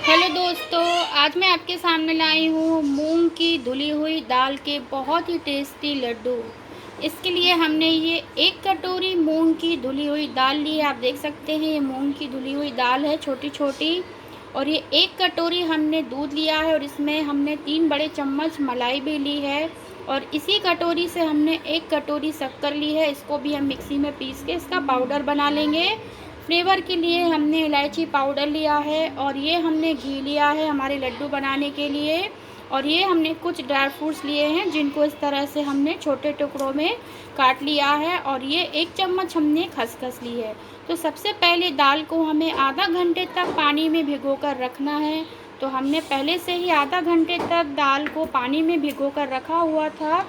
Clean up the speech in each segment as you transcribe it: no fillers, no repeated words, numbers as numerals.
Hello दोस्तों, आज मैं आपके सामने लाई हूँ मूंग की धुली हुई दाल के बहुत ही टेस्टी लड्डू। इसके लिए हमने ये 1 कटोरी मूंग की धुली हुई दाल ली है। आप देख सकते हैं ये मूंग की धुली हुई दाल है, छोटी छोटी। और ये 1 कटोरी हमने दूध लिया है और इसमें हमने 3 बड़े चम्मच मलाई भी ली है। और इसी कटोरी से हमने 1 कटोरी शक्कर ली है। इसको भी हम मिक्सी में पीस के इसका पाउडर बना लेंगे। फ्लेवर के लिए हमने इलायची पाउडर लिया है और ये हमने घी लिया है हमारे लड्डू बनाने के लिए। और ये हमने कुछ ड्राई फ्रूट्स लिए हैं जिनको इस तरह से हमने छोटे टुकड़ों में काट लिया है। और ये 1 चम्मच हमने खसखस ली है। तो सबसे पहले दाल को हमें आधा घंटे तक पानी में भिगोकर रखना है। तो हमने पहले से ही आधा घंटे तक दाल को पानी में भिगोकर रखा हुआ था।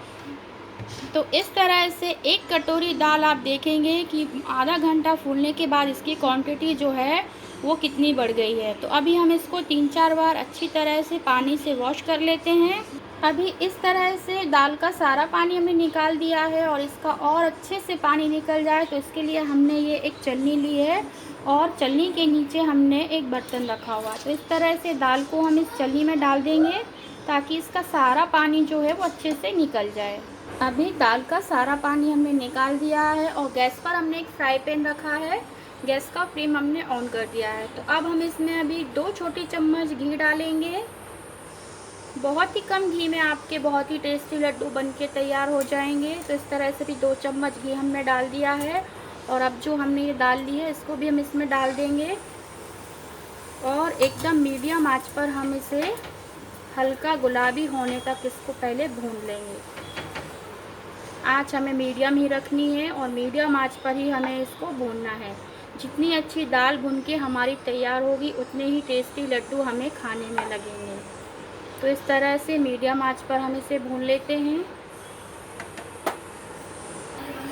तो इस तरह से 1 कटोरी दाल आप देखेंगे कि आधा घंटा फूलने के बाद इसकी क्वांटिटी जो है वो कितनी बढ़ गई है। तो अभी हम इसको 3-4 बार अच्छी तरह से पानी से वॉश कर लेते हैं। अभी इस तरह से दाल का सारा पानी हमने निकाल दिया है और इसका और अच्छे से पानी निकल जाए तो इसके लिए हमने ये एक छलनी ली है और छलनी के नीचे हमने एक बर्तन रखा हुआ है। तो इस तरह से दाल को हम इस छलनी में डाल देंगे ताकि इसका सारा पानी जो है वो अच्छे से निकल जाए। अभी दाल का सारा पानी हमने निकाल दिया है और गैस पर हमने एक फ्राई पैन रखा है। गैस का फ्लेम हमने ऑन कर दिया है। तो अब हम इसमें अभी 2 छोटी चम्मच घी डालेंगे। बहुत ही कम घी में आपके बहुत ही टेस्टी लड्डू बनके तैयार हो जाएंगे। तो इस तरह से भी 2 चम्मच घी हमने डाल दिया है। और अब जो हमने ये दाल ली है इसको भी हम इसमें डाल देंगे और एकदम मीडियम आंच पर हम इसे हल्का गुलाबी होने तक इसको पहले भून लेंगे। आँच हमें मीडियम ही रखनी है और मीडियम आंच पर ही हमें इसको भूनना है। जितनी अच्छी दाल भून के हमारी तैयार होगी उतने ही टेस्टी लड्डू हमें खाने में लगेंगे। तो इस तरह से मीडियम आंच पर हम इसे भून लेते हैं।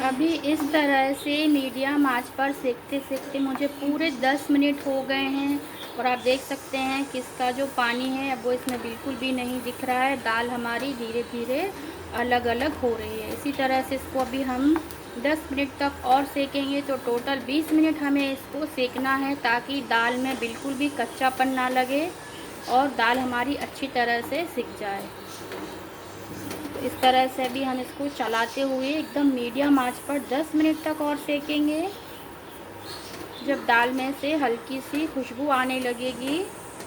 अभी इस तरह से मीडियम आंच पर सेकते सेकते मुझे पूरे 10 मिनट हो गए हैं। और आप देख सकते हैं कि इसका जो पानी है अब वो इसमें बिल्कुल भी नहीं दिख रहा है। दाल हमारी धीरे धीरे अलग अलग हो रही है। इसी तरह से इसको अभी हम 10 मिनट तक और सेकेंगे। तो टोटल 20 मिनट हमें इसको सेकना है ताकि दाल में बिल्कुल भी कच्चापन ना लगे और दाल हमारी अच्छी तरह से सिक जाए। तो इस तरह से भी हम इसको चलाते हुए एकदम मीडियम आंच पर 10 मिनट तक और सेकेंगे। जब दाल में से हल्की सी खुशबू आने लगेगी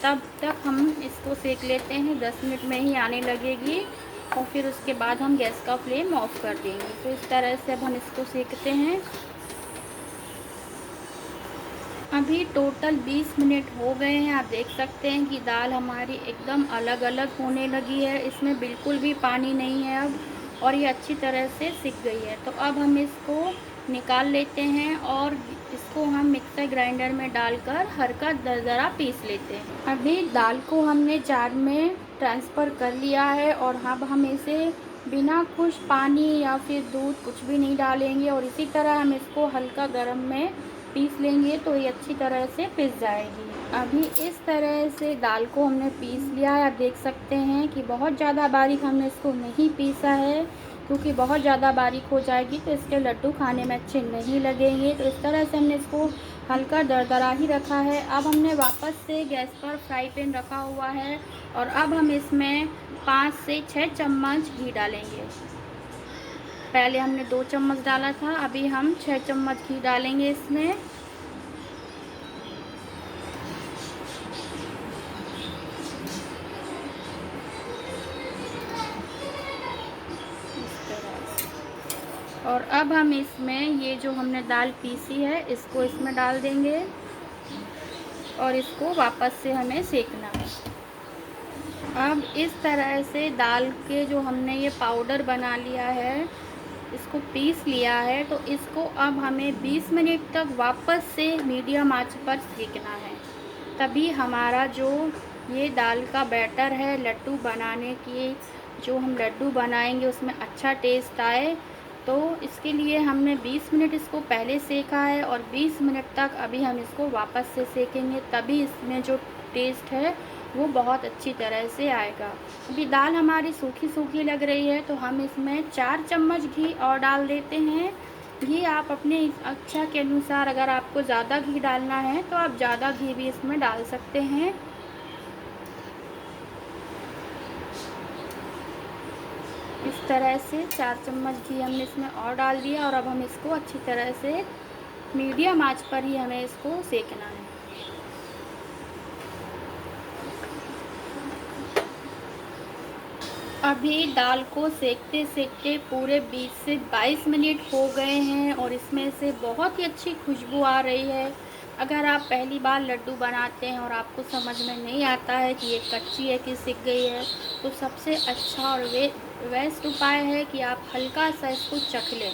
तब तक हम इसको सेक लेते हैं। 10 मिनट में ही आने लगेगी और फिर उसके बाद हम गैस का फ्लेम ऑफ कर देंगे। तो इस तरह से अब हम इसको सेकते हैं। अभी टोटल 20 मिनट हो गए हैं। आप देख सकते हैं कि दाल हमारी एकदम अलग अलग होने लगी है। इसमें बिल्कुल भी पानी नहीं है अब और ये अच्छी तरह से सिक गई है। तो अब हम इसको निकाल लेते हैं और इसको हम मिक्सर ग्राइंडर में डालकर हल्का दरदरा पीस लेते हैं। अभी दाल को हमने जार में ट्रांसफ़र कर लिया है और अब हम इसे बिना कुछ पानी या फिर दूध कुछ भी नहीं डालेंगे और इसी तरह हम इसको हल्का गर्म में पीस लेंगे तो ये अच्छी तरह से पिस जाएगी। अभी इस तरह से दाल को हमने पीस लिया है। आप देख सकते हैं कि बहुत ज़्यादा बारीक हमने इसको नहीं पीसा है क्योंकि बहुत ज़्यादा बारीक हो जाएगी तो इसके लड्डू खाने में अच्छे नहीं लगेंगे। तो इस तरह से हमने इसको हल्का दरदरा ही रखा है। अब हमने वापस से गैस पर फ्राई पैन रखा हुआ है और अब हम इसमें 5 से 6 चम्मच घी डालेंगे। पहले हमने 2 चम्मच डाला था, अभी हम 6 चम्मच घी डालेंगे इसमें। और अब हम इसमें ये जो हमने दाल पीसी है इसको इसमें डाल देंगे और इसको वापस से हमें सेकना है। अब इस तरह से दाल के जो हमने ये पाउडर बना लिया है, इसको पीस लिया है, तो इसको अब हमें 20 मिनट तक वापस से मीडियम आंच पर सेकना है। तभी हमारा जो ये दाल का बैटर है लड्डू बनाने की, जो हम लड्डू बनाएंगे उसमें अच्छा टेस्ट आए, तो इसके लिए हमने 20 मिनट इसको पहले सेका है और 20 मिनट तक अभी हम इसको वापस से सेकेंगे। तभी इसमें जो टेस्ट है वो बहुत अच्छी तरह से आएगा। अभी दाल हमारी सूखी सूखी लग रही है तो हम इसमें 4 चम्मच घी और डाल देते हैं। घी आप अपने इच्छा के अनुसार, अगर आपको ज़्यादा घी डालना है तो आप ज़्यादा घी भी इसमें डाल सकते हैं। इस तरह से 4 चम्मच घी हमने इसमें और डाल दिया और अब हम इसको अच्छी तरह से मीडियम आंच पर ही हमें इसको सेकना है। अभी दाल को सेकते सेकते पूरे 20 से 22 मिनट हो गए हैं और इसमें से बहुत ही अच्छी खुशबू आ रही है। अगर आप पहली बार लड्डू बनाते हैं और आपको समझ में नहीं आता है कि ये कच्ची है कि सिक गई है, तो सबसे अच्छा और बेस्ट उपाय है कि आप हल्का सा इसको चख लें।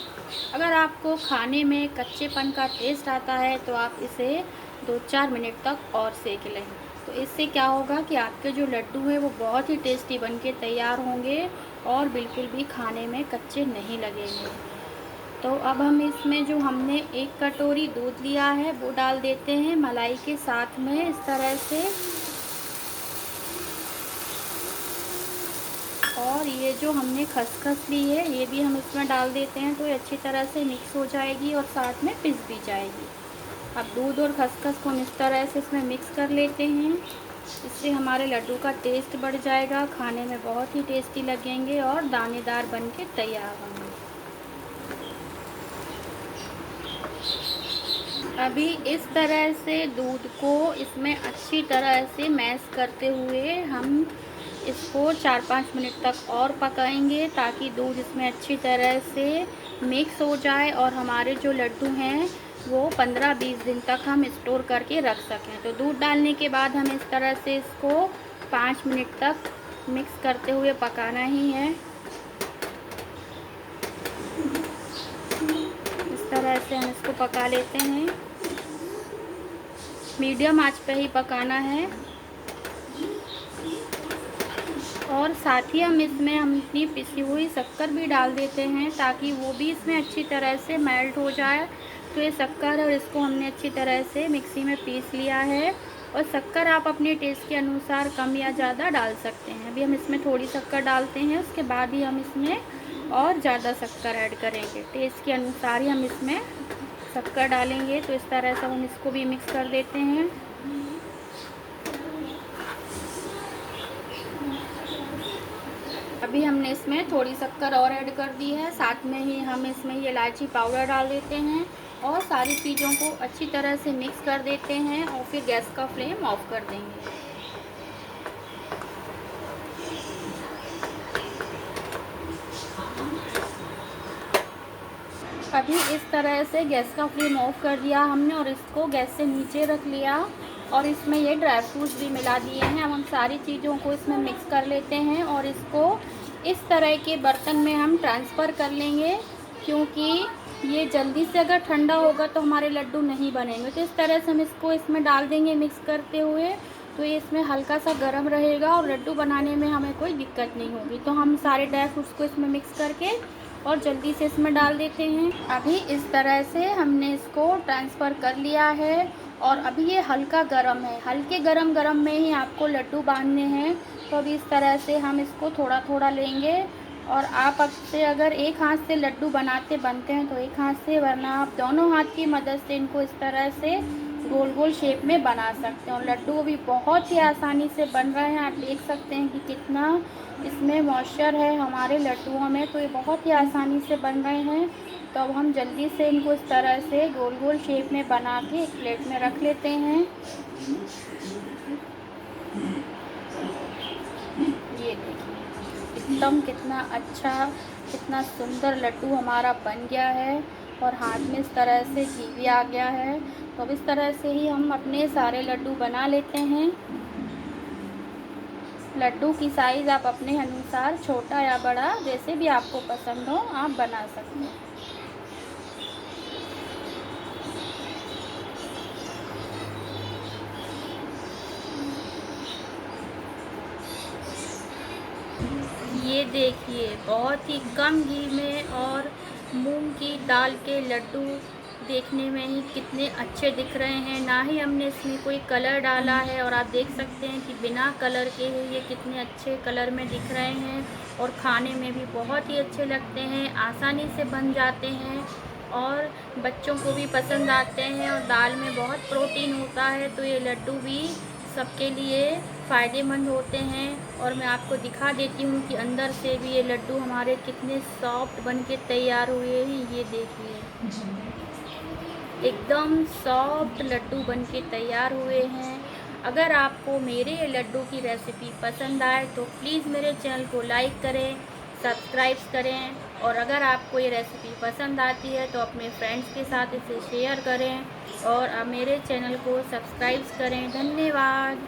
अगर आपको खाने में कच्चेपन का टेस्ट आता है तो आप इसे 2-4 मिनट तक और सेक लें। तो इससे क्या होगा कि आपके जो लड्डू हैं वो बहुत ही टेस्टी बनके तैयार होंगे और बिल्कुल भी खाने में कच्चे नहीं लगेंगे। तो अब हम इसमें जो हमने 1 कटोरी दूध लिया है वो डाल देते हैं मलाई के साथ में इस तरह से। और ये जो हमने खसखस ली है ये भी हम इसमें डाल देते हैं, तो ये अच्छी तरह से मिक्स हो जाएगी और साथ में पिस भी जाएगी। अब दूध और खसखस को हम इस तरह से इसमें मिक्स कर लेते हैं। इससे हमारे लड्डू का टेस्ट बढ़ जाएगा, खाने में बहुत ही टेस्टी लगेंगे और दानेदार बन के तैयार होंगे। अभी इस तरह से दूध को इसमें अच्छी तरह से मैश करते हुए हम इसको 4-5 मिनट तक और पकाएंगे ताकि दूध इसमें अच्छी तरह से मिक्स हो जाए और हमारे जो लड्डू हैं वो 15-20 दिन तक हम स्टोर करके रख सकें। तो दूध डालने के बाद हम इस तरह से इसको 5 मिनट तक मिक्स करते हुए पकाना ही है। इस तरह से हम इसको पका लेते हैं, मीडियम आंच पे ही पकाना है। और साथ ही हम अपनी पिसी हुई शक्कर भी डाल देते हैं ताकि वो भी इसमें अच्छी तरह से मेल्ट हो जाए। तो ये शक्कर और इसको हमने अच्छी तरह से मिक्सी में पीस लिया है और शक्कर आप अपने टेस्ट के अनुसार कम या ज़्यादा डाल सकते हैं। अभी हम इसमें थोड़ी शक्कर डालते हैं, उसके बाद ही हम इसमें और ज़्यादा शक्कर ऐड करेंगे। टेस्ट के अनुसार ही हम इसमें शक्कर डालेंगे। तो इस तरह से हम इसको भी मिक्स कर देते हैं। अभी हमने इसमें थोड़ी शक्कर और ऐड कर दी है, साथ में ही हम इसमें ये इलायची पाउडर डाल देते हैं और सारी चीज़ों को अच्छी तरह से मिक्स कर देते हैं और फिर गैस का फ्लेम ऑफ कर देंगे। अभी इस तरह से गैस का फ्लेम ऑफ कर दिया हमने और इसको गैस से नीचे रख लिया और इसमें ये ड्राई फ्रूट्स भी मिला दिए हैं। अब हम सारी चीज़ों को इसमें मिक्स कर लेते हैं और इसको इस तरह के बर्तन में हम ट्रांसफ़र कर लेंगे, क्योंकि ये जल्दी से अगर ठंडा होगा तो हमारे लड्डू नहीं बनेंगे। तो इस तरह से हम इसको इसमें डाल देंगे मिक्स करते हुए, तो ये इसमें हल्का सा गर्म रहेगा और लड्डू बनाने में हमें कोई दिक्कत नहीं होगी। तो हम सारे ड्राई फ्रूट्स को इसमें मिक्स करके और जल्दी से इसमें डाल देते हैं। अभी इस तरह से हमने इसको ट्रांसफ़र कर लिया है और अभी ये हल्का गरम है। हल्के गरम में ही आपको लड्डू बांधने हैं। तो अभी इस तरह से हम इसको थोड़ा थोड़ा लेंगे और आप से अगर एक हाथ से लड्डू बनते हैं तो एक हाथ से, वरना आप दोनों हाथ की मदद से इनको इस तरह से गोल गोल शेप में बना सकते हैं। और लड्डू भी बहुत ही आसानी से बन रहे हैं। आप देख सकते हैं कि कितना इसमें मॉइस्चर है हमारे लड्डुओं में, तो ये बहुत ही आसानी से बन रहे हैं। तो अब हम जल्दी से इनको इस तरह से गोल गोल शेप में बना के एक प्लेट में रख लेते हैं। ये देखिए एकदम कितना अच्छा, कितना सुंदर लड्डू हमारा बन गया है और हाथ में इस तरह से घी भी आ गया है। तो अब इस तरह से ही हम अपने सारे लड्डू बना लेते हैं। लड्डू की साइज़ आप अपने अनुसार छोटा या बड़ा जैसे भी आपको पसंद हो आप बना सकते हैं। ये देखिए बहुत ही कम घी में और मूंग की दाल के लड्डू देखने में ही कितने अच्छे दिख रहे हैं। ना ही हमने इसमें कोई कलर डाला है और आप देख सकते हैं कि बिना कलर के ही ये कितने अच्छे कलर में दिख रहे हैं और खाने में भी बहुत ही अच्छे लगते हैं, आसानी से बन जाते हैं और बच्चों को भी पसंद आते हैं। और दाल में बहुत प्रोटीन होता है, तो ये लड्डू भी सबके लिए फ़ायदेमंद होते हैं। और मैं आपको दिखा देती हूँ कि अंदर से भी ये लड्डू हमारे कितने सॉफ्ट बन के तैयार हुए हैं। ये देखिए, एकदम सॉफ्ट लड्डू बन के तैयार हुए हैं। अगर आपको मेरे ये लड्डू की रेसिपी पसंद आए तो प्लीज़ मेरे चैनल को लाइक करें, सब्सक्राइब करें, और अगर आपको ये रेसिपी पसंद आती है तो अपने फ्रेंड्स के साथ इसे शेयर करें और मेरे चैनल को सब्सक्राइब करें। धन्यवाद।